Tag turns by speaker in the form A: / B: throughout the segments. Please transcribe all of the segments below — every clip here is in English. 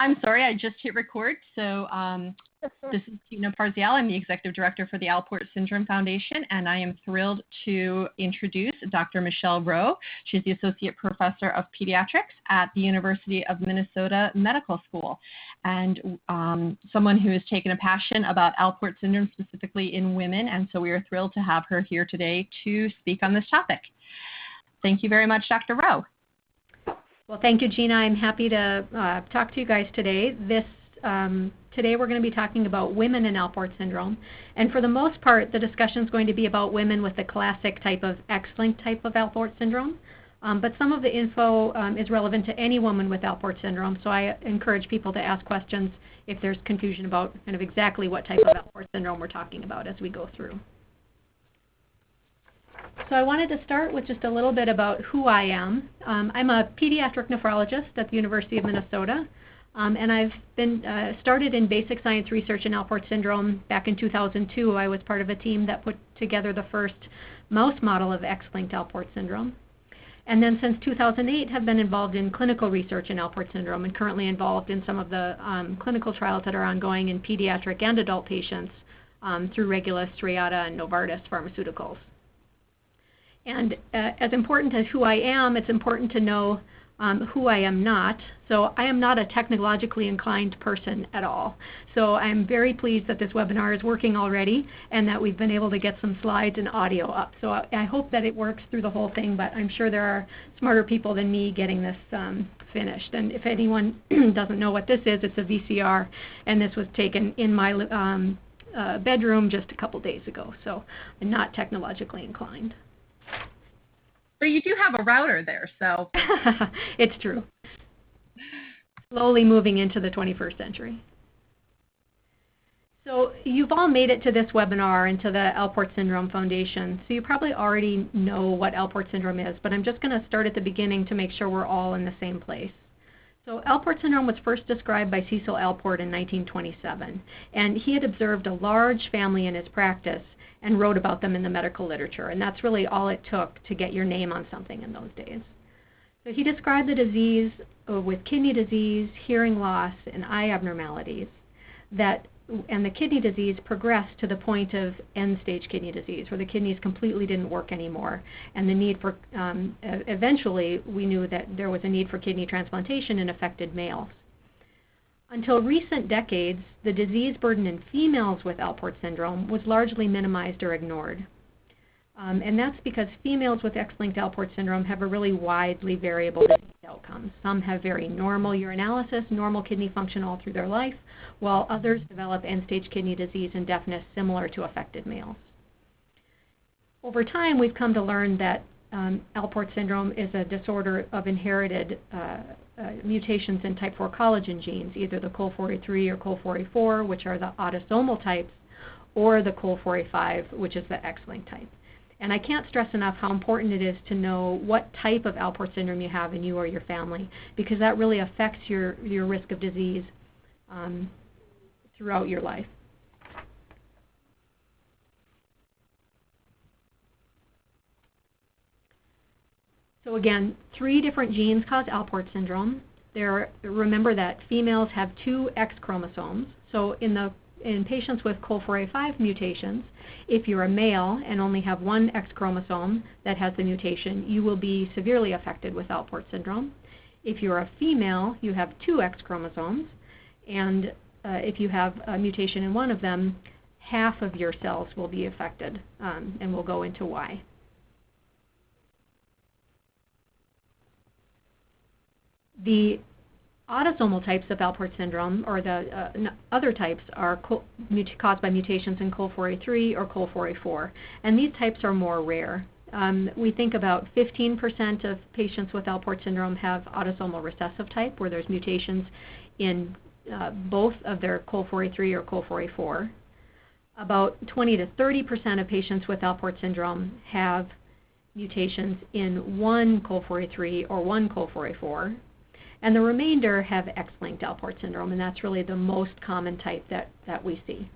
A: I'm sorry, I just hit record. So this is Tina Parzial. I'm the Executive Director for the Alport Syndrome Foundation, and I am thrilled to introduce Dr. Michelle Rheault. She's the Associate Professor of Pediatrics at the University of Minnesota Medical School, and someone who has taken a passion about Alport syndrome, specifically in women, and so we are thrilled to have her here today to speak on this topic. Thank you very much, Dr. Rheault.
B: Well, thank you, Gina. I'm happy to talk to you guys today. Today we're going to be talking about women in Alport syndrome. And for the most part, the discussion is going to be about women with the classic type of X-linked type of Alport syndrome. But some of the info is relevant to any woman with Alport syndrome. So I encourage people to ask questions if there's confusion about kind of exactly what type of Alport syndrome we're talking about as we go through. So I wanted to start with just a little bit about who I am. I'm a pediatric nephrologist at the University of Minnesota, and I've been started in basic science research in Alport syndrome back in 2002. I was part of a team that put together the first mouse model of X-linked Alport syndrome. And then since 2008 have been involved in clinical research in Alport syndrome and currently involved in some of the clinical trials that are ongoing in pediatric and adult patients through Rheault, Rheault, and Novartis Pharmaceuticals. And as important as who I am, it's important to know who I am not. So I am not a technologically inclined person at all. So I'm very pleased that this webinar is working already and that we've been able to get some slides and audio up. So I hope that it works through the whole thing, but I'm sure there are smarter people than me getting this finished. And if anyone doesn't know what this is, it's a VCR, and this was taken in my bedroom just a couple days ago. So I'm not technologically inclined.
A: But you do have a router there, so.
B: It's true. Slowly moving into the 21st century. So you've all made it to this webinar and to the Alport Syndrome Foundation, so you probably already know what Alport syndrome is, but I'm just going to start at the beginning to make sure we're all in the same place. So Alport syndrome was first described by Cecil Alport in 1927, and he had observed a large family in his practice and wrote about them in the medical literature. And that's really all it took to get your name on something in those days. So he described the disease with kidney disease, hearing loss, and eye abnormalities, and the kidney disease progressed to the point of end-stage kidney disease, where the kidneys completely didn't work anymore. And the need for, eventually, we knew that there was a need for kidney transplantation in affected males. Until recent decades, the disease burden in females with Alport syndrome was largely minimized or ignored. And that's because females with X-linked Alport syndrome have a really widely variable disease outcomes. Some have very normal urinalysis, normal kidney function all through their life, while others develop end-stage kidney disease and deafness similar to affected males. Over time, we've come to learn that Alport syndrome is a disorder of inherited mutations in type 4 collagen genes, either the COL4A3 or COL4A4, which are the autosomal types, or the COL4A5, which is the X-linked type. And I can't stress enough how important it is to know what type of Alport syndrome you have in you or your family, because that really affects your risk of disease throughout your life. So again, 3 different genes cause Alport syndrome. Remember that females have 2 X chromosomes. So in patients with COL4A5 mutations, if you're a male and only have 1 X chromosome that has the mutation, you will be severely affected with Alport syndrome. If you're a female, you have 2 X chromosomes, and if you have a mutation in one of them, half of your cells will be affected, and we'll go into why. The autosomal types of Alport syndrome, or the other types, are caused by mutations in COL4A3 or COL4A4, and these types are more rare. We think about 15% of patients with Alport syndrome have autosomal recessive type, where there's mutations in both of their COL4A3 or COL4A4. About 20 to 30% of patients with Alport syndrome have mutations in one COL4A3 or one COL4A4. And the remainder have X-linked Alport syndrome, and that's really the most common type that we see.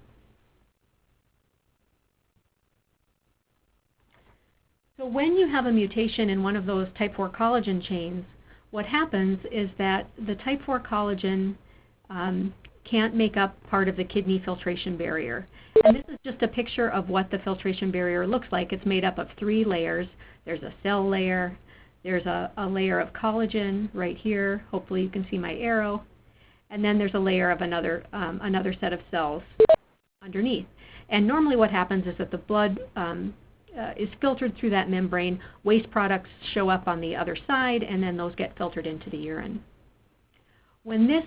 B: So when you have a mutation in one of those type 4 collagen chains, what happens is that the type 4 collagen can't make up part of the kidney filtration barrier. And this is just a picture of what the filtration barrier looks like. It's made up of 3 layers. There's a cell layer. There's a layer of collagen right here. Hopefully you can see my arrow. And then there's a layer of another set of cells underneath. And normally what happens is that the blood is filtered through that membrane. Waste products show up on the other side, and then those get filtered into the urine. When this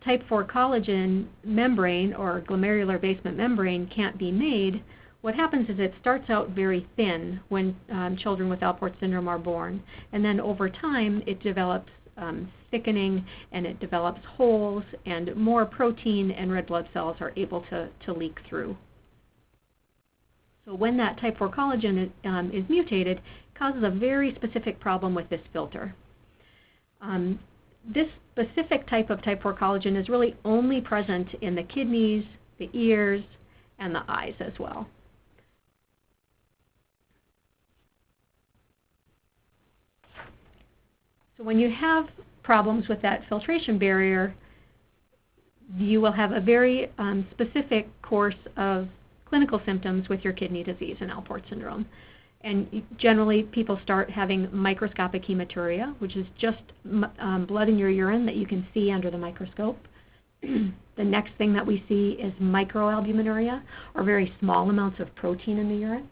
B: type 4 collagen membrane or glomerular basement membrane can't be made, what happens is it starts out very thin when children with Alport syndrome are born, and then over time it develops thickening, and it develops holes, and more protein and red blood cells are able to leak through. So when that type 4 collagen is mutated, it causes a very specific problem with this filter. This specific type of type 4 collagen is really only present in the kidneys, the ears, and the eyes as well. So when you have problems with that filtration barrier, you will have a very specific course of clinical symptoms with your kidney disease and Alport syndrome. And generally, people start having microscopic hematuria, which is just blood in your urine that you can see under the microscope. The next thing that we see is microalbuminuria, or very small amounts of protein in the urine.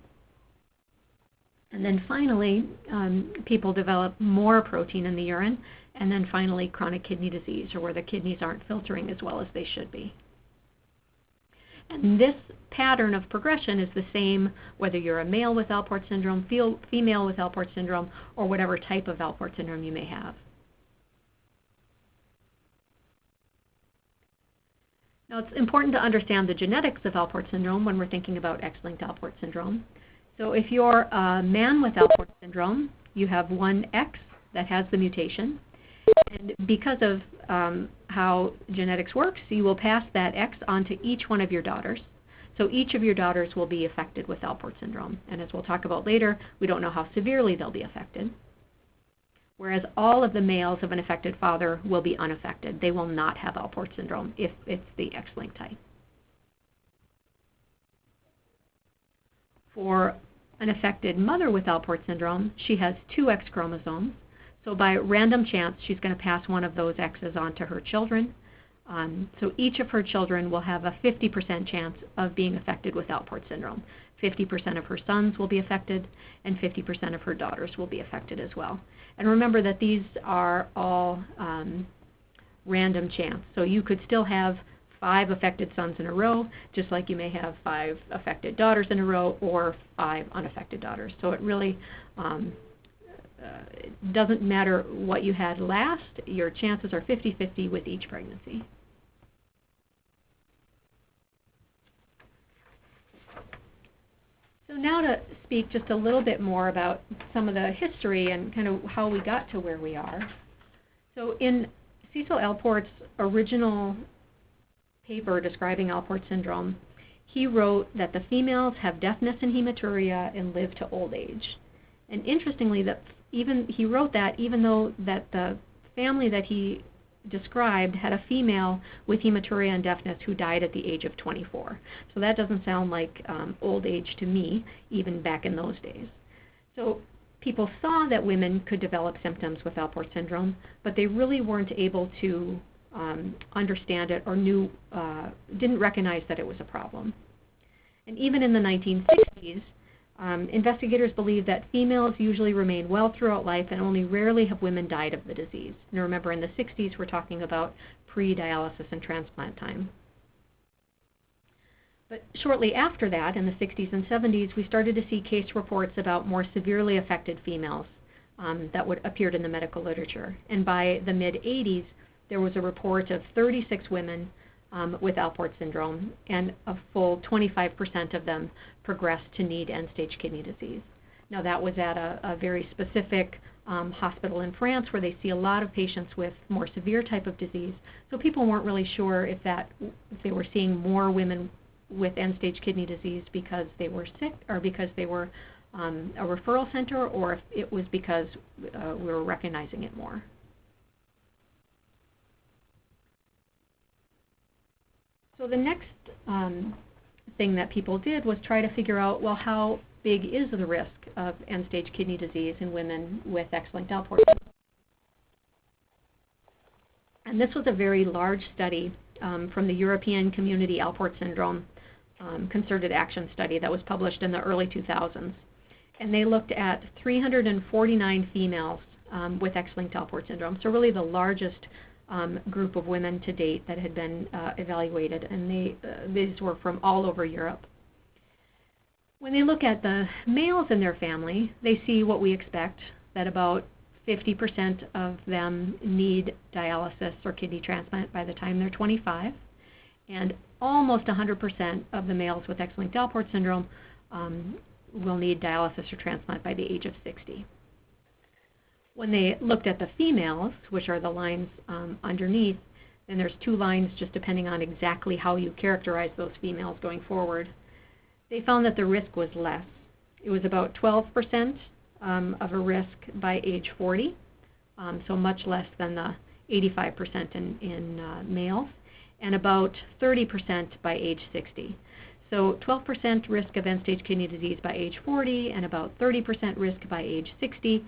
B: And then finally, people develop more protein in the urine, and then finally chronic kidney disease, or where the kidneys aren't filtering as well as they should be. And this pattern of progression is the same whether you're a male with Alport syndrome, female with Alport syndrome, or whatever type of Alport syndrome you may have. Now, it's important to understand the genetics of Alport syndrome when we're thinking about X-linked Alport syndrome. So if you're a man with Alport syndrome, you have one X that has the mutation. And because of how genetics works, you will pass that X on to each one of your daughters. So each of your daughters will be affected with Alport syndrome. And as we'll talk about later, we don't know how severely they'll be affected. Whereas all of the males of an affected father will be unaffected. They will not have Alport syndrome if it's the X-linked type. For an affected mother with Alport syndrome, she has 2 X chromosomes. So by random chance, she's going to pass one of those X's on to her children. So each of her children will have a 50% chance of being affected with Alport syndrome. 50% of her sons will be affected, and 50% of her daughters will be affected as well. And remember that these are all random chance. So you could still have 5 affected sons in a row, just like you may have 5 affected daughters in a row, or 5 unaffected daughters. So it really it doesn't matter what you had last. Your chances are 50-50 with each pregnancy. So now to speak just a little bit more about some of the history and kind of how we got to where we are. So in Cecil Alport's original paper describing Alport syndrome, he wrote that the females have deafness and hematuria and live to old age. And interestingly, that he wrote that even though that the family that he described had a female with hematuria and deafness who died at the age of 24. So that doesn't sound like old age to me, even back in those days. So people saw that women could develop symptoms with Alport syndrome, but they really weren't able to understand it or didn't recognize that it was a problem. And even in the 1960s, investigators believe that females usually remain well throughout life, and only rarely have women died of the disease. And remember, in the 60s, we're talking about pre-dialysis and transplant time. But shortly after that, in the 60s and 70s, we started to see case reports about more severely affected females that appeared in the medical literature. And by the mid-80s, there was a report of 36 women with Alport syndrome, and a full 25% of them progressed to need end-stage kidney disease. Now, that was at a very specific hospital in France where they see a lot of patients with more severe type of disease. So people weren't really sure if they were seeing more women with end-stage kidney disease because they were sick, or because they were a referral center, or if it was because we were recognizing it more. So the next thing that people did was try to figure out, well, how big is the risk of end-stage kidney disease in women with X-linked Alport? And this was a very large study from the European Community Alport Syndrome Concerted Action Study that was published in the early 2000s. And they looked at 349 females with X-linked Alport syndrome, so really the largest group of women to date that had been evaluated, and these were from all over Europe. When they look at the males in their family, they see what we expect, that about 50% of them need dialysis or kidney transplant by the time they're 25, and almost 100% of the males with X-linked Alport syndrome will need dialysis or transplant by the age of 60. When they looked at the females, which are the lines underneath, and there's two lines just depending on exactly how you characterize those females going forward, they found that the risk was less. It was about 12% of a risk by age 40, so much less than the 85% in males, and about 30% by age 60. So 12% risk of end-stage kidney disease by age 40 and about 30% risk by age 60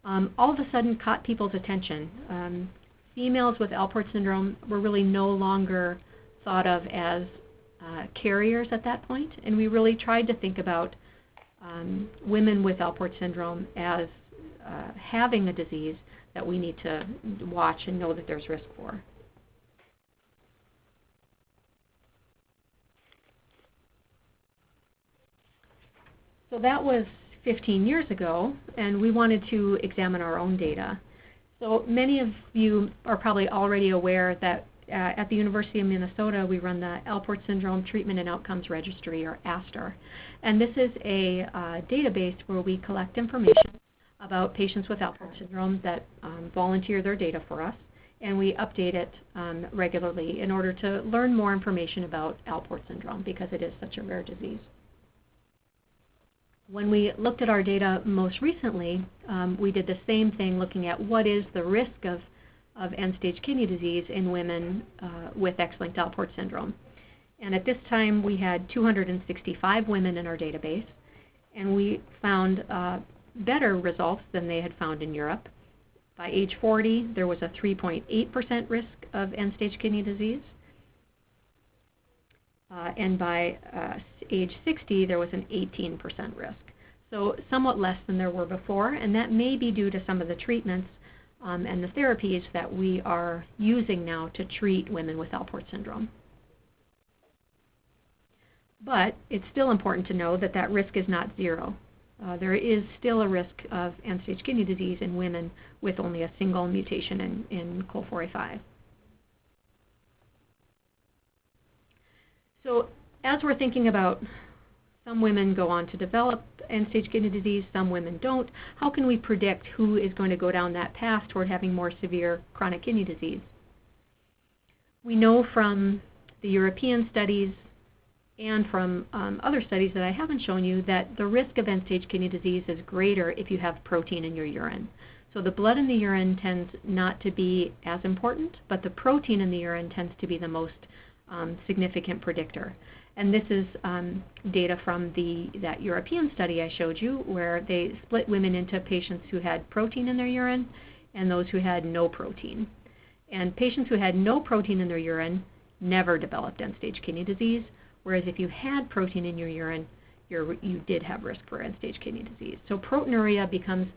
B: all of a sudden caught people's attention. Females with Alport syndrome were really no longer thought of as carriers at that point, and we really tried to think about women with Alport syndrome as having a disease that we need to watch and know that there's risk for. So that was 15 years ago, and we wanted to examine our own data. So many of you are probably already aware that at the University of Minnesota, we run the Alport Syndrome Treatment and Outcomes Registry, or ASTOR. And this is a database where we collect information about patients with Alport syndrome that volunteer their data for us, and we update it regularly in order to learn more information about Alport syndrome because it is such a rare disease. When we looked at our data most recently, we did the same thing, looking at what is the risk of end-stage kidney disease in women with X-linked Alport syndrome. And at this time, we had 265 women in our database, and we found better results than they had found in Europe. By age 40, there was a 3.8% risk of end-stage kidney disease. And by age 60, there was an 18% risk. So somewhat less than there were before, and that may be due to some of the treatments and the therapies that we are using now to treat women with Alport syndrome. But it's still important to know that that risk is not zero. There is still a risk of end-stage kidney disease in women with only a single mutation in COL4A5. So as we're thinking about some women go on to develop end-stage kidney disease, some women don't, how can we predict who is going to go down that path toward having more severe chronic kidney disease? We know from the European studies and from other studies that I haven't shown you that the risk of end-stage kidney disease is greater if you have protein in your urine. So the blood in the urine tends not to be as important, but the protein in the urine tends to be the most significant predictor. And this is data from that European study I showed you, where they split women into patients who had protein in their urine and those who had no protein. And patients who had no protein in their urine never developed end-stage kidney disease, whereas if you had protein in your urine, you did have risk for end-stage kidney disease. So proteinuria becomes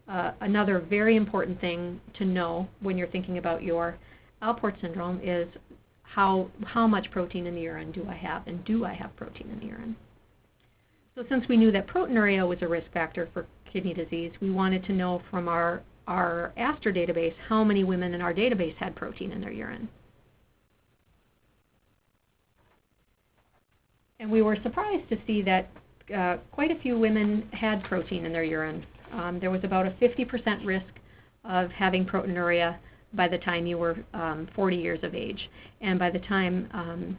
B: another very important thing to know when you're thinking about your Alport syndrome, is how much protein in the urine do I have, and do I have protein in the urine? So since we knew that proteinuria was a risk factor for kidney disease, we wanted to know from our ASTOR database how many women in our database had protein in their urine. And we were surprised to see that quite a few women had protein in their urine. There was about a 50% risk of having proteinuria by the time you were 40 years of age. And by the time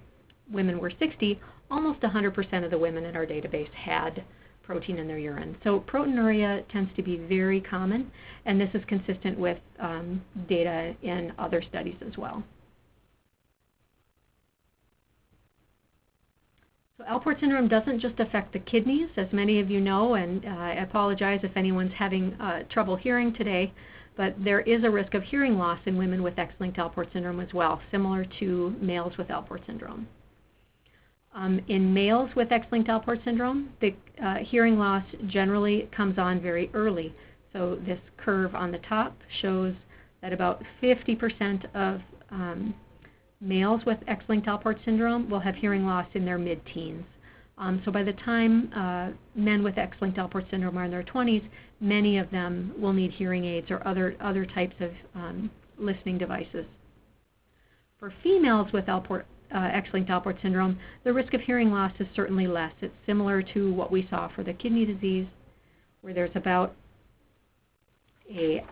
B: women were 60, almost 100% of the women in our database had protein in their urine. So proteinuria tends to be very common, and this is consistent with data in other studies as well. So Alport syndrome doesn't just affect the kidneys, as many of you know, and I apologize if anyone's having trouble hearing today, but there is a risk of hearing loss in women with X-linked Alport syndrome as well, similar to males with Alport syndrome. In males with X-linked Alport syndrome, the hearing loss generally comes on very early. So this curve on the top shows that about 50% of males with X-linked Alport syndrome will have hearing loss in their mid-teens. So by the time men with X-linked Alport syndrome are in their 20s, many of them will need hearing aids or other types of listening devices. For females with X-linked Alport syndrome, the risk of hearing loss is certainly less. It's similar to what we saw for the kidney disease, where there's about a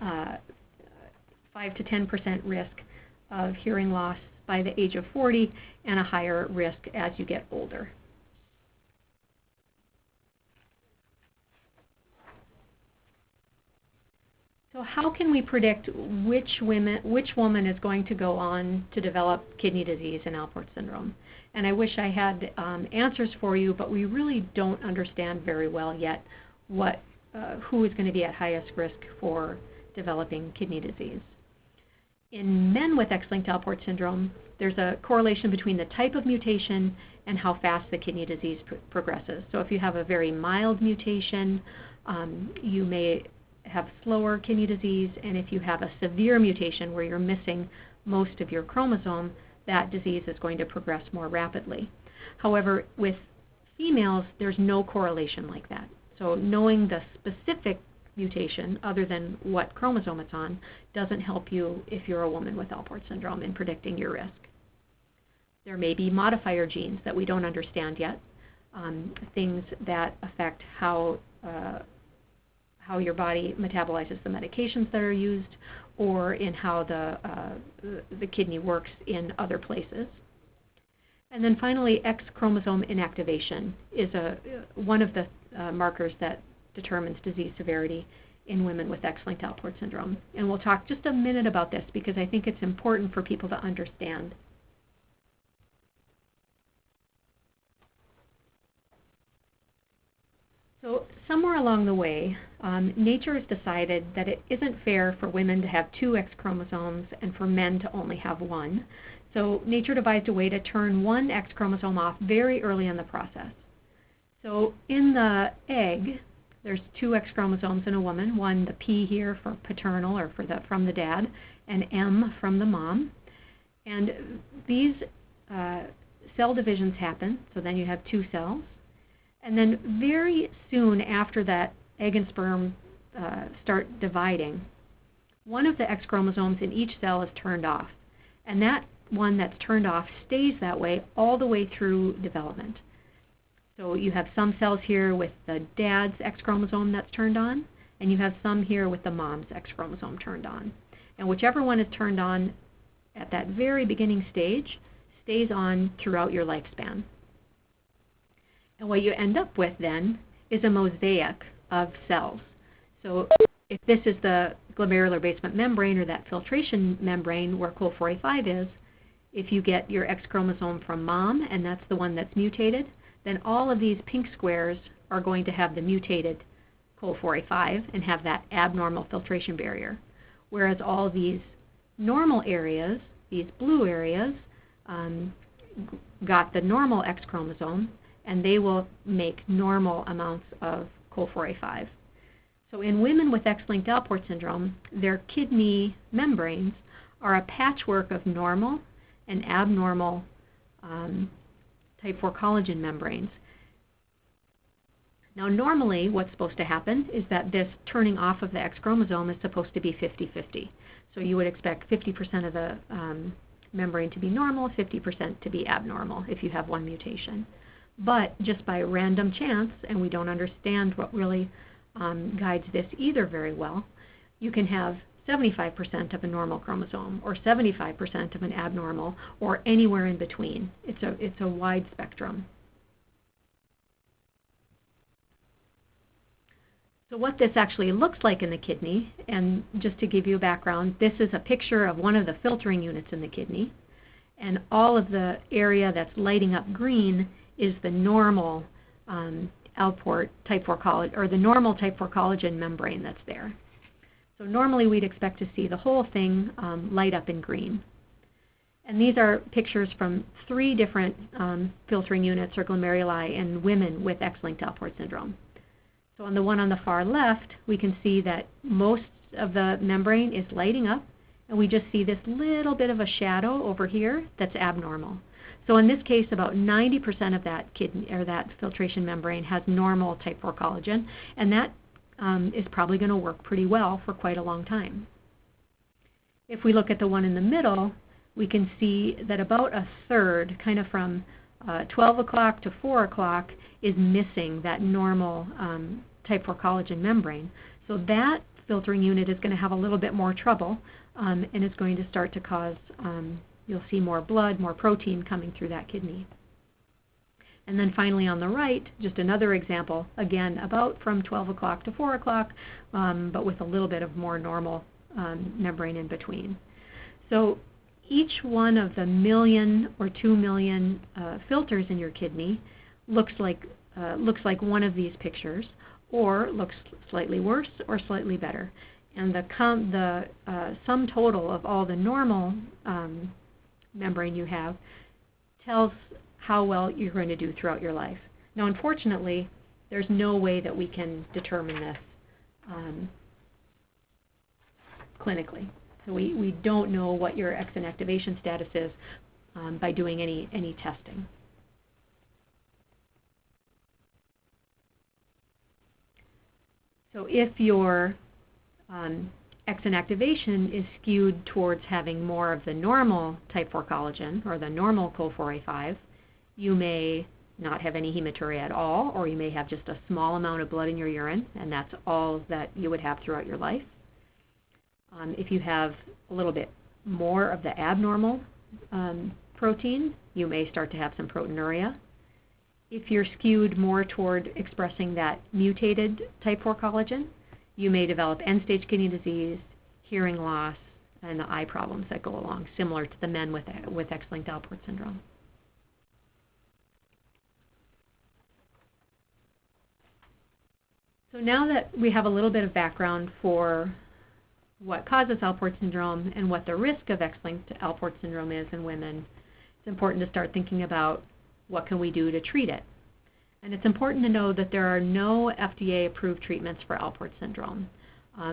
B: 5 to 10% risk of hearing loss by the age of 40 and a higher risk as you get older. So how can we predict which woman is going to go on to develop kidney disease and Alport syndrome? And I wish I had answers for you, but we really don't understand very well yet who is going to be at highest risk for developing kidney disease. In men with X-linked Alport syndrome, there's a correlation between the type of mutation and how fast the kidney disease progresses. So if you have a very mild mutation, you may have slower kidney disease, and if you have a severe mutation where you're missing most of your chromosome, that disease is going to progress more rapidly. However, with females, there's no correlation like that. So knowing the specific mutation, other than what chromosome it's on, doesn't help you if you're a woman with Alport syndrome in predicting your risk. There may be modifier genes that we don't understand yet, things that affect how your body metabolizes the medications that are used, or in how the kidney works in other places. And then finally, X-chromosome inactivation is one of the markers that determines disease severity in women with X-linked Alport syndrome. And we'll talk just a minute about this because I think it's important for people to understand. So somewhere along the way, nature has decided that it isn't fair for women to have 2 X chromosomes and for men to only have 1. So nature devised a way to turn 1 X chromosome off very early in the process. So in the egg, there's 2 X chromosomes in a woman, one, the P here for paternal or from the dad, and M from the mom. And these cell divisions happen, so then you have 2 cells. And then very soon after that egg and sperm start dividing, one of the X chromosomes in each cell is turned off. And that one that's turned off stays that way all the way through development. So you have some cells here with the dad's X chromosome that's turned on, and you have some here with the mom's X chromosome turned on. And whichever one is turned on at that very beginning stage stays on throughout your lifespan. And what you end up with then is a mosaic of cells. So if this is the glomerular basement membrane or that filtration membrane where COL4A5 is, if you get your X chromosome from mom and that's the one that's mutated, then all of these pink squares are going to have the mutated COL4A5 and have that abnormal filtration barrier. Whereas all these normal areas, these blue areas, got the normal X chromosome, and they will make normal amounts of COL4A5. So in women with X-linked Alport syndrome, their kidney membranes are a patchwork of normal and abnormal type 4 collagen membranes. Now normally what's supposed to happen is that this turning off of the X chromosome is supposed to be 50-50. So you would expect 50% of the membrane to be normal, 50% to be abnormal if you have one mutation. But just by random chance, and we don't understand what really guides this either very well, you can have 75% of a normal chromosome or 75% of an abnormal or anywhere in between. It's a wide spectrum. So what this actually looks like in the kidney, and just to give you a background, this is a picture of one of the filtering units in the kidney, and all of the area that's lighting up green is the normal Alport type 4 collagen, or the normal type 4 collagen membrane that's there. So normally we'd expect to see the whole thing light up in green. And these are pictures from 3 different filtering units or glomeruli in women with X-linked Alport syndrome. So on the one on the far left, we can see that most of the membrane is lighting up, and we just see this little bit of a shadow over here that's abnormal. So in this case, about 90% of that kidney or that filtration membrane has normal type 4 collagen, and that is probably going to work pretty well for quite a long time. If we look at the one in the middle, we can see that about a third, kind of from 12 o'clock to 4 o'clock, is missing that normal type 4 collagen membrane. So that filtering unit is going to have a little bit more trouble, and it's going to start to cause, you'll see more blood, more protein coming through that kidney. And then finally on the right, just another example, again, about from 12 o'clock to 4 o'clock, but with a little bit of more normal membrane in between. So each one of the 1 million or 2 million filters in your kidney looks like one of these pictures, or looks slightly worse or slightly better. And the sum total of all the normal membrane you have tells how well you're going to do throughout your life. Now, unfortunately, there's no way that we can determine this clinically. So we don't know what your X-inactivation status is by doing any testing. So if your X-inactivation is skewed towards having more of the normal type 4 collagen, or the normal CoL4A5, you may not have any hematuria at all, or you may have just a small amount of blood in your urine, and that's all that you would have throughout your life. If you have a little bit more of the abnormal protein, you may start to have some proteinuria. If you're skewed more toward expressing that mutated type 4 collagen, you may develop end-stage kidney disease, hearing loss, and the eye problems that go along, similar to the men with X-linked Alport syndrome. So now that we have a little bit of background for what causes Alport syndrome and what the risk of X-linked Alport syndrome is in women, it's important to start thinking about what can we do to treat it. And it's important to know that there are no FDA-approved treatments for Alport syndrome.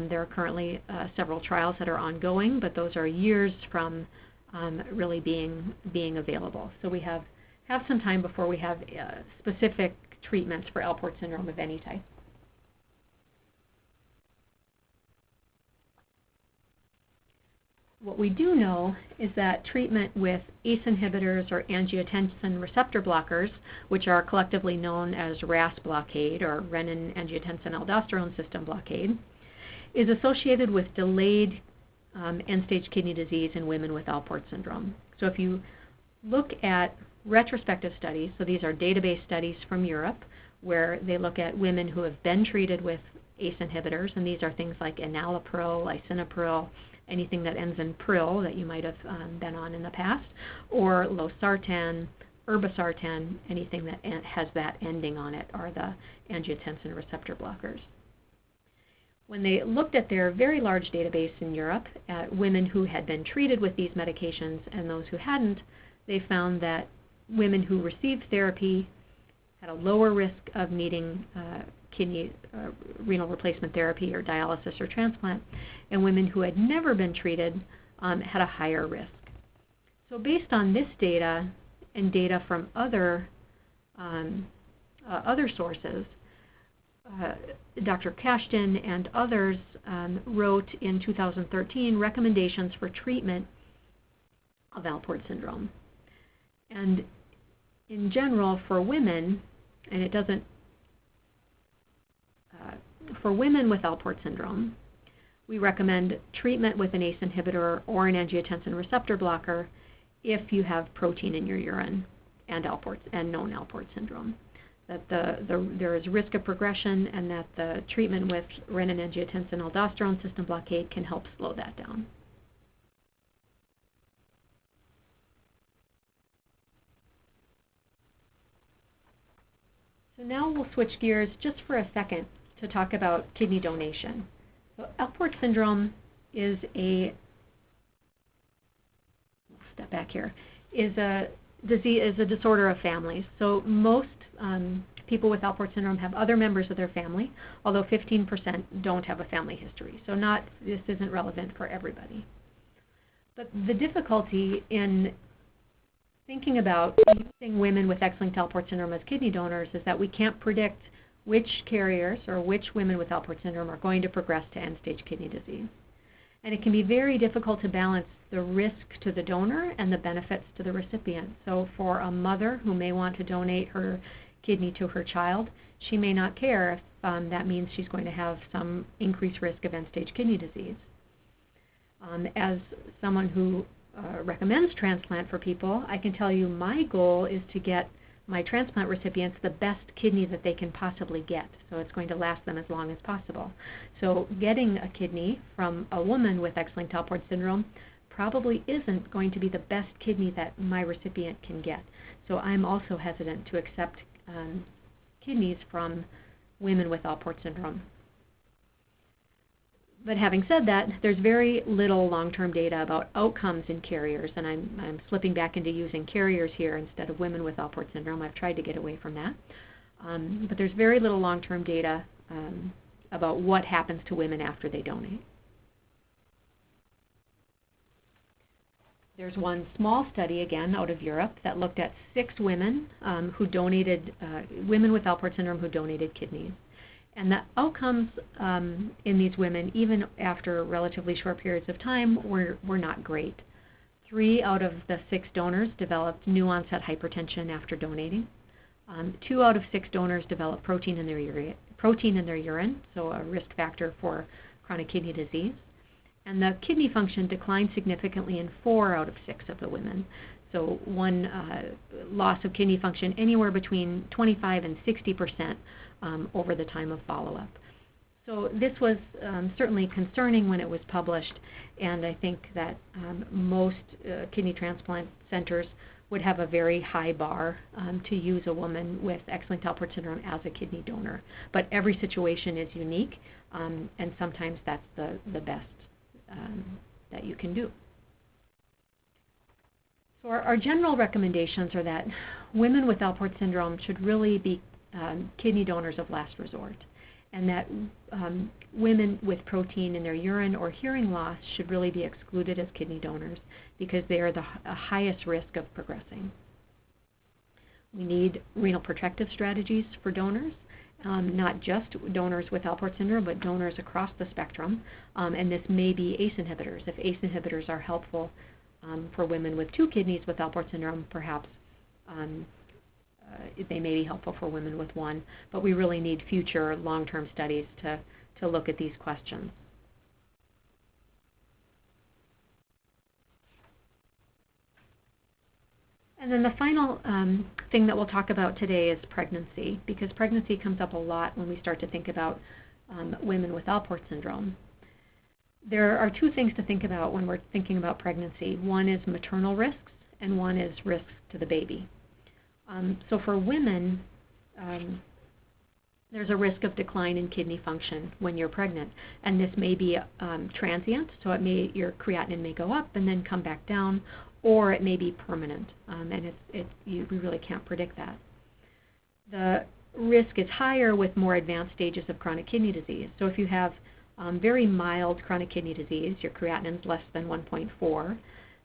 B: There are currently several trials that are ongoing, but those are years from really being available. So we have some time before we have specific treatments for Alport syndrome of any type. What we do know is that treatment with ACE inhibitors or angiotensin receptor blockers, which are collectively known as RAAS blockade or renin-angiotensin-aldosterone system blockade, is associated with delayed end-stage kidney disease in women with Alport syndrome. So if you look at retrospective studies, so these are database studies from Europe, where they look at women who have been treated with ACE inhibitors, and these are things like enalapril, lisinopril, anything that ends in pril that you might have been on in the past, or losartan, irbesartan, anything that has that ending on it are the angiotensin receptor blockers. When they looked at their very large database in Europe at women who had been treated with these medications and those who hadn't, they found that women who received therapy had a lower risk of needing kidney renal replacement therapy or dialysis or transplant, and women who had never been treated had a higher risk. So based on this data and data from other sources, Dr. Kashtan and others wrote in 2013 recommendations for treatment of Alport syndrome. And in general, for women, and it doesn't for women with Alport syndrome, we recommend treatment with an ACE inhibitor or an angiotensin receptor blocker if you have protein in your urine and known Alport syndrome. That there is risk of progression, and that the treatment with renin-angiotensin-aldosterone system blockade can help slow that down. So now we'll switch gears just for a second to talk about kidney donation. So Alport syndrome is a disorder of families. So most people with Alport syndrome have other members of their family, although 15% don't have a family history. So this isn't relevant for everybody. But the difficulty in thinking about using women with X-linked Alport syndrome as kidney donors is that we can't predict which carriers or which women with Alport syndrome are going to progress to end-stage kidney disease. And it can be very difficult to balance the risk to the donor and the benefits to the recipient. So for a mother who may want to donate her kidney to her child, she may not care if that means she's going to have some increased risk of end-stage kidney disease. As someone who recommends transplant for people, I can tell you my goal is to get my transplant recipients the best kidney that they can possibly get. So it's going to last them as long as possible. So getting a kidney from a woman with X-linked Alport syndrome probably isn't going to be the best kidney that my recipient can get. So I'm also hesitant to accept kidneys from women with Alport syndrome. But having said that, there's very little long-term data about outcomes in carriers, and I'm slipping back into using carriers here instead of women with Alport syndrome. I've tried to get away from that. But there's very little long-term data about what happens to women after they donate. There's one small study, again, out of Europe that looked at 6 women who donated, women with Alport syndrome who donated kidneys. And the outcomes in these women, even after relatively short periods of time, were not great. 3 out of the 6 donors developed new onset hypertension after donating. 2 out of 6 donors developed protein in their urine, so a risk factor for chronic kidney disease. And the kidney function declined significantly in 4 out of 6 of the women. So one loss of kidney function anywhere between 25 and 60% over the time of follow-up. So this was certainly concerning when it was published, and I think that most kidney transplant centers would have a very high bar to use a woman with X-linked Alport syndrome as a kidney donor. But every situation is unique, and sometimes that's the best that you can do. So our general recommendations are that women with Alport syndrome should really be kidney donors of last resort, and that women with protein in their urine or hearing loss should really be excluded as kidney donors because they are the highest risk of progressing. We need renal protective strategies for donors, not just donors with Alport syndrome, but donors across the spectrum, and this may be ACE inhibitors. If ACE inhibitors are helpful for women with 2 kidneys with Alport syndrome, perhaps they may be helpful for women with 1, but we really need future long-term studies to look at these questions. And then the final thing that we'll talk about today is pregnancy, because pregnancy comes up a lot when we start to think about women with Alport syndrome. There are 2 things to think about when we're thinking about pregnancy. One is maternal risks, and one is risks to the baby. So for women, there's a risk of decline in kidney function when you're pregnant, and this may be transient, so your creatinine may go up and then come back down, or it may be permanent, and we really can't predict that. The risk is higher with more advanced stages of chronic kidney disease. So if you have very mild chronic kidney disease, your creatinine is less than 1.4,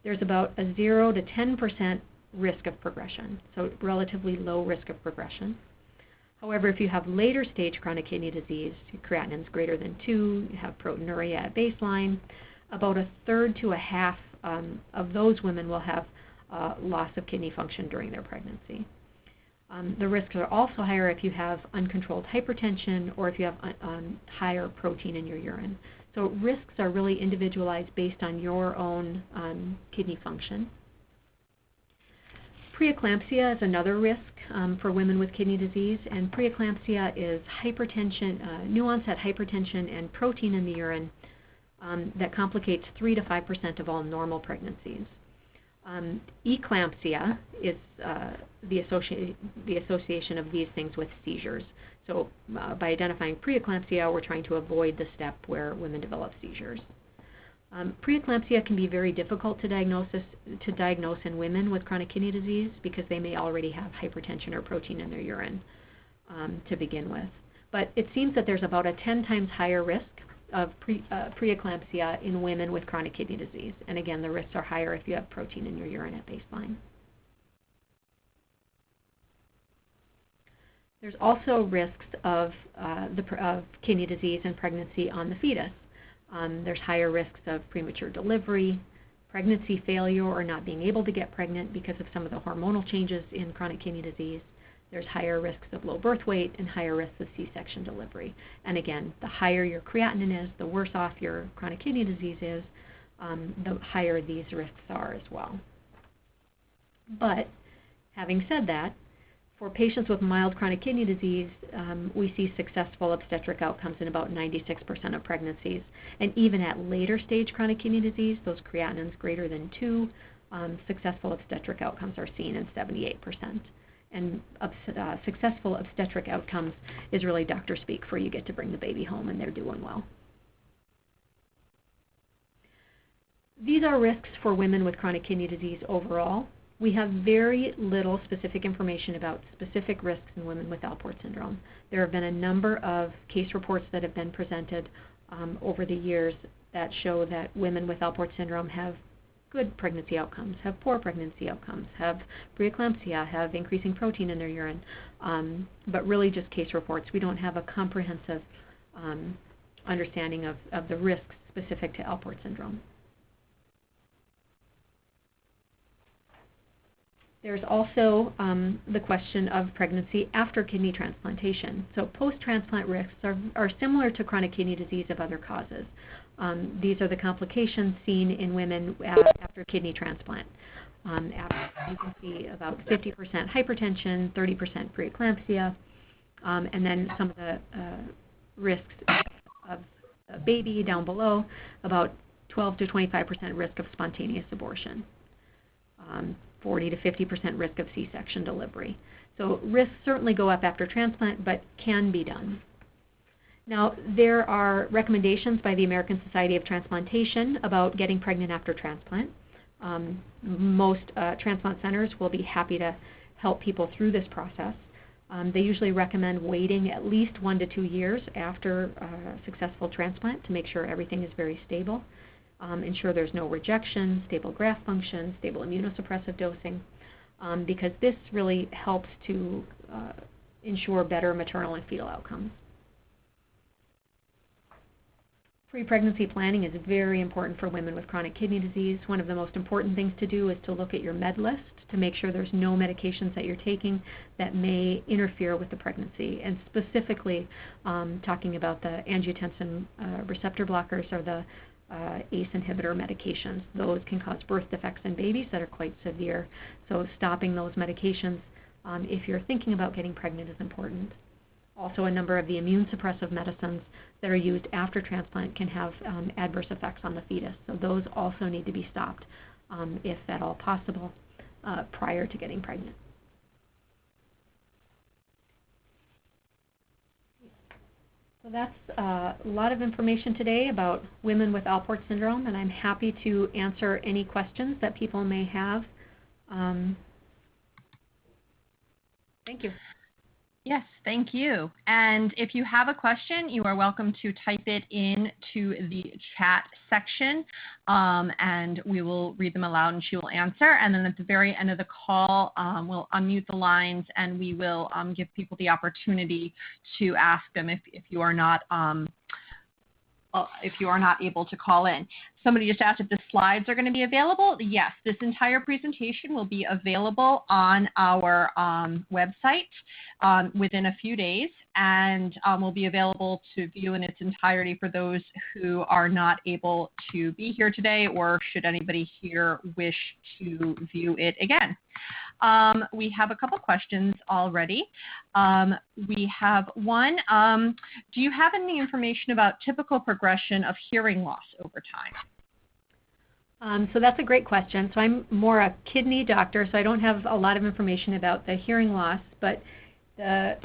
B: there's about a 0 to 10% risk of progression, so relatively low risk of progression. However, if you have later stage chronic kidney disease, your creatinine is greater than 2, you have proteinuria at baseline, about a third to a half of those women will have loss of kidney function during their pregnancy. The risks are also higher if you have uncontrolled hypertension or if you have higher protein in your urine. So risks are really individualized based on your own kidney function. Preeclampsia is another risk for women with kidney disease, and preeclampsia is hypertension, new onset hypertension and protein in the urine that complicates 3 to 5% of all normal pregnancies. Eclampsia is the association of these things with seizures. So by identifying preeclampsia, we're trying to avoid the step where women develop seizures. Preeclampsia can be very difficult to diagnose in women with chronic kidney disease because they may already have hypertension or protein in their urine to begin with. But it seems that there's about a 10 times higher risk of preeclampsia in women with chronic kidney disease. And again, the risks are higher if you have protein in your urine at baseline. There's also risks of kidney disease and pregnancy on the fetus. There's higher risks of premature delivery, pregnancy failure or not being able to get pregnant because of some of the hormonal changes in chronic kidney disease. There's higher risks of low birth weight and higher risks of C-section delivery. And again, the higher your creatinine is, the worse off your chronic kidney disease is, the higher these risks are as well. But having said that, for patients with mild chronic kidney disease, we see successful obstetric outcomes in about 96% of pregnancies. And even at later stage chronic kidney disease, those creatinines greater than 2, successful obstetric outcomes are seen in 78%. And successful obstetric outcomes is really doctor speak for you get to bring the baby home and they're doing well. These are risks for women with chronic kidney disease overall. We have very little specific information about specific risks in women with Alport syndrome. There have been a number of case reports that have been presented over the years that show that women with Alport syndrome have good pregnancy outcomes, have poor pregnancy outcomes, have preeclampsia, have increasing protein in their urine, but really just case reports. We don't have a comprehensive understanding of the risks specific to Alport syndrome. There's also the question of pregnancy after kidney transplantation. So post-transplant risks are similar to chronic kidney disease of other causes. These are the complications seen in women after kidney transplant. You can see about 50% hypertension, 30% preeclampsia, and then some of the risks of a baby down below, about 12 to 25% risk of spontaneous abortion, 40 to 50% risk of C-section delivery. So risks certainly go up after transplant, but can be done. Now, there are recommendations by the American Society of Transplantation about getting pregnant after transplant. Most transplant centers will be happy to help people through this process. They usually recommend waiting at least 1 to 2 years after successful transplant to make sure everything is very stable, ensure there's no rejection, stable graft function, stable immunosuppressive dosing, because this really helps to ensure better maternal and fetal outcomes. Pre-pregnancy planning is very important for women with chronic kidney disease. One of the most important things to do is to look at your med list to make sure there's no medications that you're taking that may interfere with the pregnancy, and specifically talking about the angiotensin receptor blockers or the ACE inhibitor medications. Those can cause birth defects in babies that are quite severe. So stopping those medications if you're thinking about getting pregnant is important. Also, a number of the immune suppressive medicines that are used after transplant can have adverse effects on the fetus. So those also need to be stopped, if at all possible, prior to getting pregnant. So that's a lot of information today about women with Alport syndrome, and I'm happy to answer any questions that people may have. Thank you.
A: Yes, thank you. And if you have a question, you are welcome to type it into the chat section, and we will read them aloud and she will answer. And then at the very end of the call, we'll unmute the lines and we will give people the opportunity to ask them if you are not able to call in. Somebody just asked if the slides are going to be available. Yes, this entire presentation will be available on our website within a few days, and will be available to view in its entirety for those who are not able to be here today, or should anybody here wish to view it again. We have a couple questions already. We have one. Do you have any information about typical progression of hearing loss over time?
B: So that's a great question. So I'm more a kidney doctor, so I don't have a lot of information about the hearing loss, but the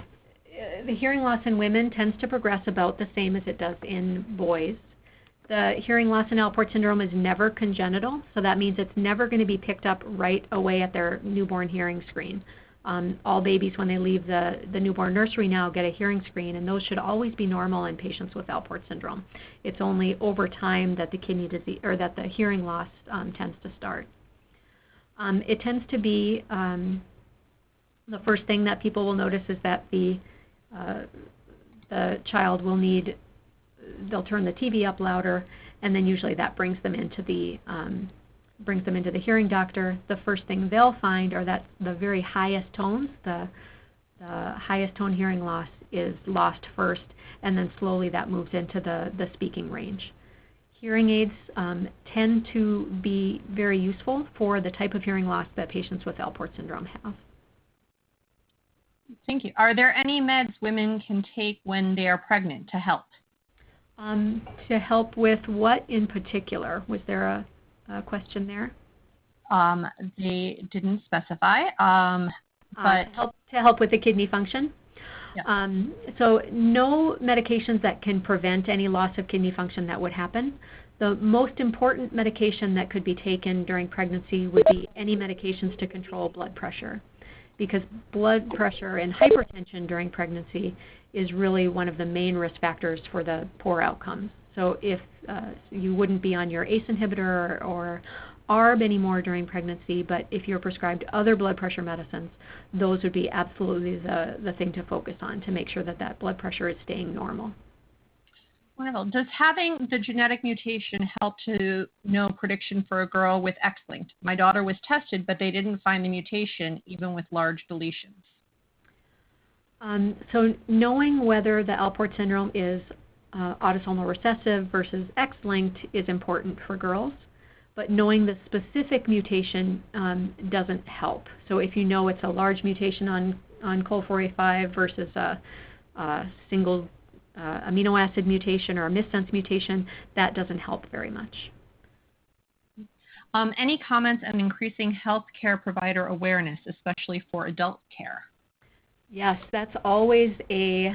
B: hearing loss in women tends to progress about the same as it does in boys. The hearing loss in Alport syndrome is never congenital, so that means it's never going to be picked up right away at their newborn hearing screen. All babies, when they leave the newborn nursery now, get a hearing screen, and those should always be normal in patients with Alport syndrome. It's only over time that the kidney disease or that the hearing loss tends to start. It tends to be the first thing that people will notice is that the child will need. They'll turn the TV up louder, and then usually that brings them into the hearing doctor. The first thing they'll find are that the very highest tones, the highest tone hearing loss is lost first, and then slowly that moves into the speaking range. Hearing aids tend to be very useful for the type of hearing loss that patients with Alport syndrome have.
A: Thank you. Are there any meds women can take when they are pregnant to help?
B: To help with what in particular? Was there a question there?
A: They didn't specify, but
B: to help with the kidney function.
A: Yeah.
B: So no medications that can prevent any loss of kidney function that would happen. The most important medication that could be taken during pregnancy would be any medications to control blood pressure, because blood pressure and hypertension during pregnancy is really one of the main risk factors for the poor outcomes. So if you wouldn't be on your ACE inhibitor or ARB anymore during pregnancy, but if you're prescribed other blood pressure medicines, those would be absolutely the thing to focus on to make sure that that blood pressure is staying normal.
A: Wonderful. Does having the genetic mutation help to know prediction for a girl with X-linked? My daughter was tested, but they didn't find the mutation even with large deletions.
B: So knowing whether the Alport syndrome is autosomal recessive versus X-linked is important for girls, but knowing the specific mutation doesn't help. So if you know it's a large mutation on COL4A5 versus a single amino acid mutation or a missense mutation, that doesn't help very much.
A: Any comments on increasing healthcare provider awareness, especially for adult care?
B: Yes, that's always a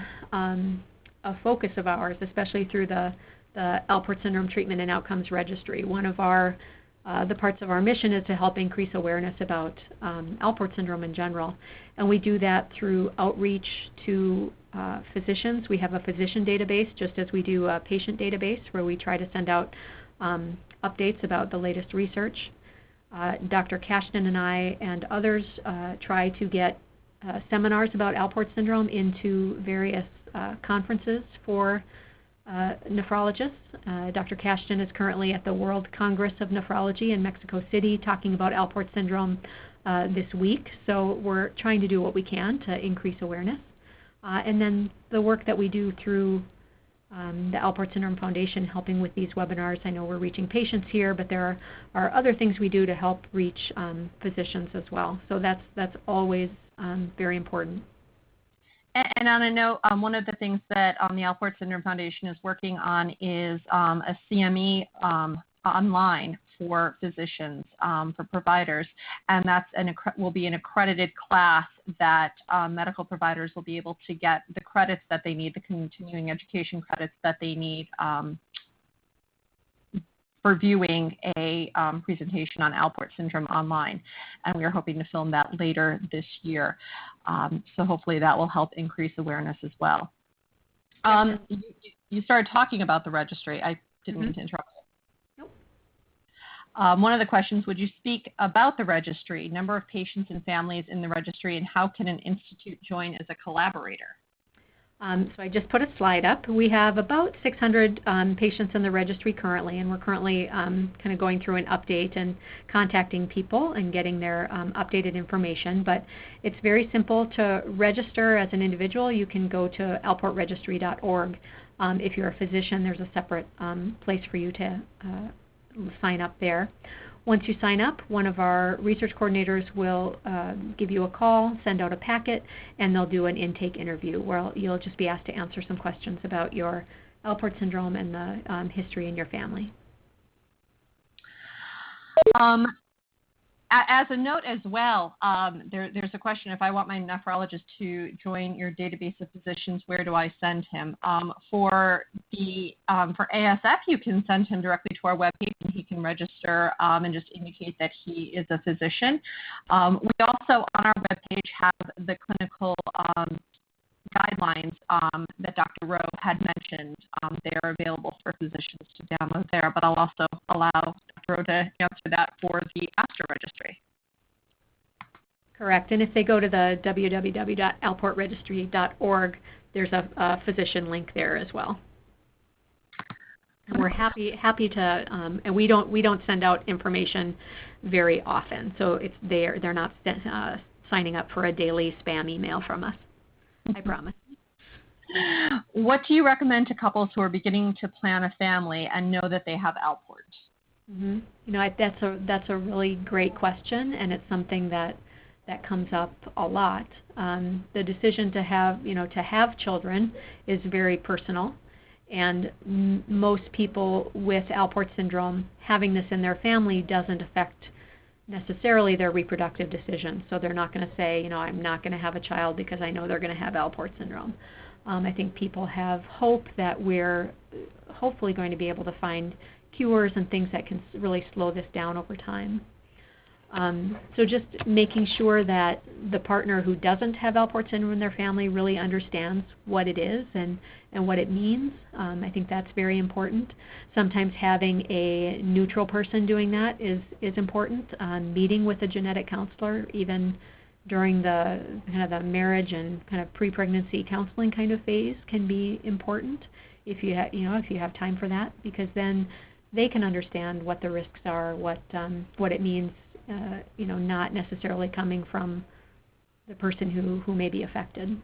B: focus of ours, especially through the Alport Syndrome Treatment and Outcomes Registry. One of the parts of our mission is to help increase awareness about Alport syndrome in general, and we do that through outreach to physicians. We have a physician database, just as we do a patient database, where we try to send out updates about the latest research. Dr. Cashton and I and others try to get seminars about Alport syndrome into various conferences for nephrologists. Dr. Cashton is currently at the World Congress of Nephrology in Mexico City talking about Alport syndrome this week, so we're trying to do what we can to increase awareness. And then the work that we do through the Alport Syndrome Foundation, helping with these webinars. I know we're reaching patients here, but there are other things we do to help reach physicians as well. So that's always very important.
A: And on a note, one of the things that the Alport Syndrome Foundation is working on is a CME online for physicians, for providers, and that's will be an accredited class that medical providers will be able to get the credits that they need, the continuing education credits that they need for viewing a presentation on Alport syndrome online. And we are hoping to film that later this year. So hopefully that will help increase awareness as well. You started talking about the registry. I didn't mean to interrupt. One of the questions, would you speak about the registry, number of patients and families in the registry, and how can an institute join as a collaborator?
B: So I just put a slide up. We have about 600 patients in the registry currently, and we're currently kind of going through an update and contacting people and getting their updated information. But it's very simple to register as an individual. You can go to alportregistry.org. If you're a physician, there's a separate place for you to sign up there. Once you sign up, one of our research coordinators will give you a call, send out a packet, and they'll do an intake interview where you'll just be asked to answer some questions about your Alport syndrome and the history in your family.
A: As a note as well, there's a question: if I want my nephrologist to join your database of physicians, where do I send him? For ASF, you can send him directly to our webpage, and he can register and just indicate that he is a physician. We also, on our webpage, have the clinical guidelines that Dr. Rheault had mentioned. They are available for physicians to download there, but I'll also allow Dr. Rheault to answer that for the ASTOR registry.
B: Correct. And if they go to the www.alportregistry.org, there's a physician link there as well. And we're happy to, and we don't send out information very often, so they're not signing up for a daily spam email from us. I promise.
A: What do you recommend to couples who are beginning to plan a family and know that they have Alport?
B: Mm-hmm. You know, that's a really great question, and it's something that comes up a lot. The decision to have children is very personal, and most people with Alport syndrome having this in their family doesn't affect necessarily their reproductive decisions. So they're not going to say, I'm not going to have a child because I know they're going to have Alport syndrome. I think people have hope that we're hopefully going to be able to find cures and things that can really slow this down over time. So just making sure that the partner who doesn't have Alport syndrome in their family really understands what it is and what it means. I think that's very important. Sometimes having a neutral person doing that is important. Meeting with a genetic counselor, even during the kind of the marriage and kind of pre-pregnancy counseling kind of phase, can be important if you have time for that, because then they can understand what the risks are, what it means. Not necessarily coming from the person who may be affected.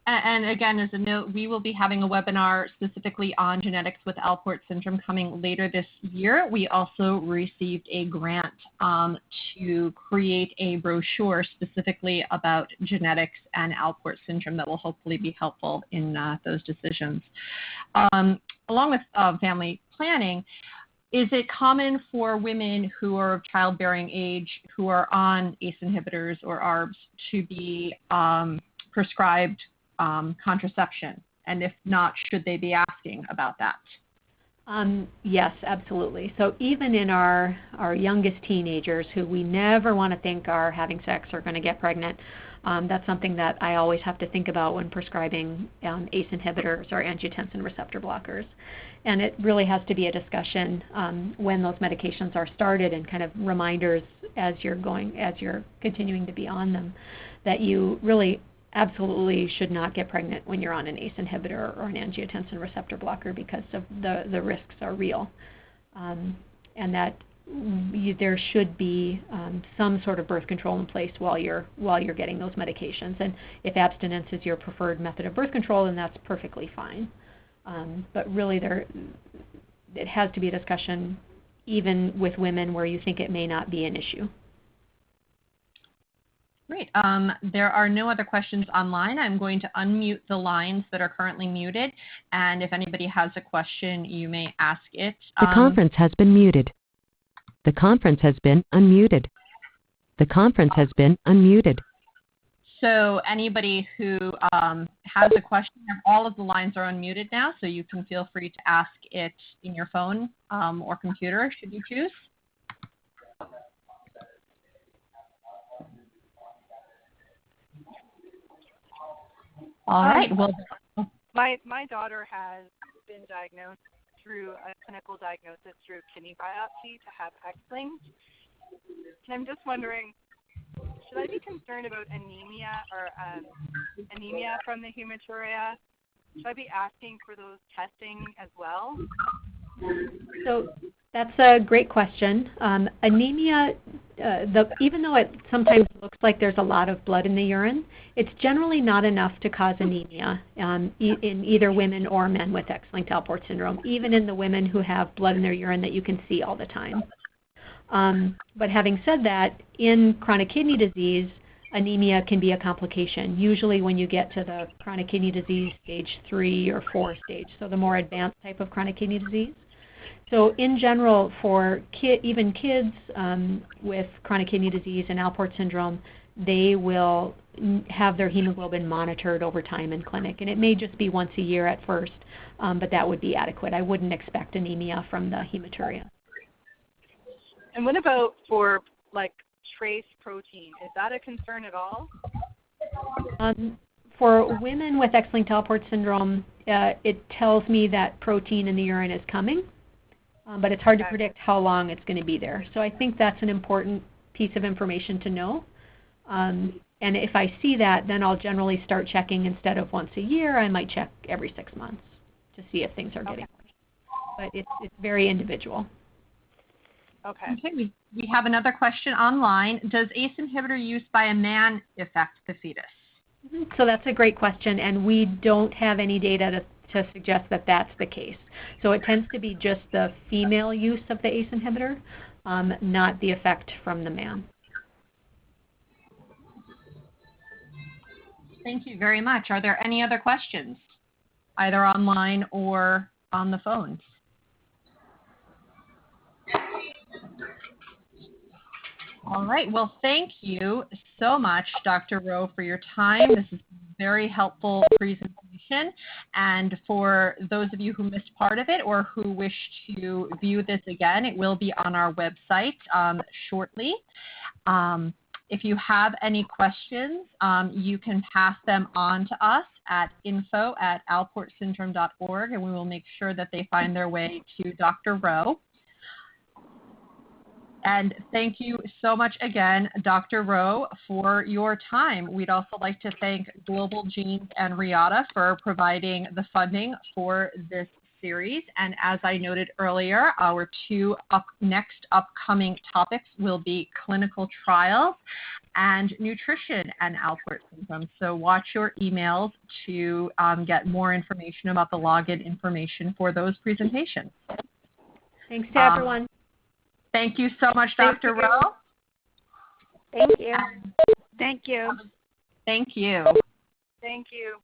A: And again, as a note, we will be having a webinar specifically on genetics with Alport syndrome coming later this year. We also received a grant to create a brochure specifically about genetics and Alport syndrome that will hopefully be helpful in those decisions. Along with family planning, is it common for women who are of childbearing age who are on ACE inhibitors or ARBs to be prescribed contraception? And if not, should they be asking about that?
B: Yes, absolutely. So even in our youngest teenagers, who we never want to think are having sex or going to get pregnant, that's something that I always have to think about when prescribing ACE inhibitors or angiotensin receptor blockers. And it really has to be a discussion when those medications are started, and kind of reminders as you're continuing to be on them, that you really absolutely should not get pregnant when you're on an ACE inhibitor or an angiotensin receptor blocker, because of the risks are real, and that there should be some sort of birth control in place while you're getting those medications. And if abstinence is your preferred method of birth control, then that's perfectly fine. But really, it has to be a discussion even with women where you think it may not be an issue.
A: Great. There are no other questions online. I'm going to unmute the lines that are currently muted, and if anybody has a question, you may ask it.
C: The conference has been muted. The conference has been unmuted. The conference has been unmuted.
A: So anybody who has a question, all of the lines are unmuted now, so you can feel free to ask it in your phone or computer, should you choose. All right. Well,
D: my daughter has been diagnosed through a clinical diagnosis through kidney biopsy to have X-linked. And I'm just wondering, should I be concerned about anemia or anemia from the hematuria? Should I be asking for those testing as well?
B: So that's a great question. Anemia, even though it sometimes looks like there's a lot of blood in the urine, it's generally not enough to cause anemia in either women or men with X-linked Alport syndrome, even in the women who have blood in their urine that you can see all the time. But having said that, in chronic kidney disease, anemia can be a complication, usually when you get to the chronic kidney disease stage 3 or 4 stage, so the more advanced type of chronic kidney disease. So in general, for even kids with chronic kidney disease and Alport syndrome, they will have their hemoglobin monitored over time in clinic. And it may just be once a year at first, but that would be adequate. I wouldn't expect anemia from the hematuria.
D: And what about for like trace protein? Is that a concern at all?
B: For women with X-linked Alport syndrome, it tells me that protein in the urine is coming, but it's hard to predict how long it's going to be there. So I think that's an important piece of information to know. And if I see that, then I'll generally start checking instead of once a year. I might check every 6 months to see if things are getting worse. But it's very individual.
D: Okay.
A: Okay, we have another question online. Does ACE inhibitor use by a man affect the fetus?
B: So that's a great question, and we don't have any data to suggest that that's the case. So it tends to be just the female use of the ACE inhibitor, not the effect from the man.
A: Thank you very much. Are there any other questions, either online or on the phones? All right. Well, thank you so much, Dr. Rheault, for your time. This is a very helpful presentation. And for those of you who missed part of it or who wish to view this again, it will be on our website shortly. If you have any questions, you can pass them on to us at info@alportsyndrome.org, and we will make sure that they find their way to Dr. Rheault. And thank you so much again, Dr. Rheault, for your time. We'd also like to thank Global Genes and Rheault for providing the funding for this series. And as I noted earlier, our two next upcoming topics will be clinical trials and nutrition and Alport syndrome. So watch your emails to get more information about the login information for those presentations.
B: Thanks to everyone.
A: Thank you so much, Dr. Rheault.
D: Thank you. Thank you.
A: Thank you.
D: Thank you.